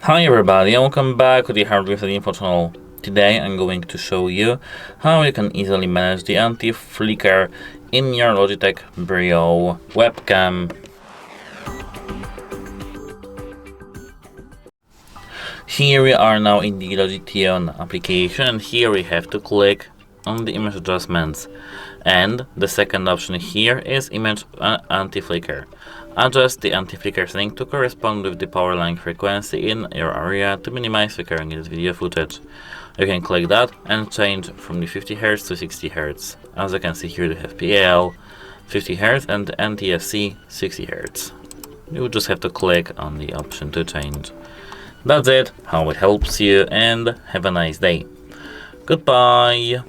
Hi everybody and welcome back to the Hardware Info channel. Today I'm going to show you how you can easily manage the anti-flicker in your Logitech Brio webcam. Here we are now in the Logitech application, and here we have to click on the image adjustments, and the second option here is image anti-flicker. Adjust the anti-flicker setting to correspond with the power line frequency in your area to minimize flickering in this video footage. You can click that and change from the 50 Hz to 60 Hz. As you can see here, we have PAL 50 Hz and NTSC 60 Hz. You just have to click on the option to change. That's it, how it helps you, and have a nice day. Goodbye!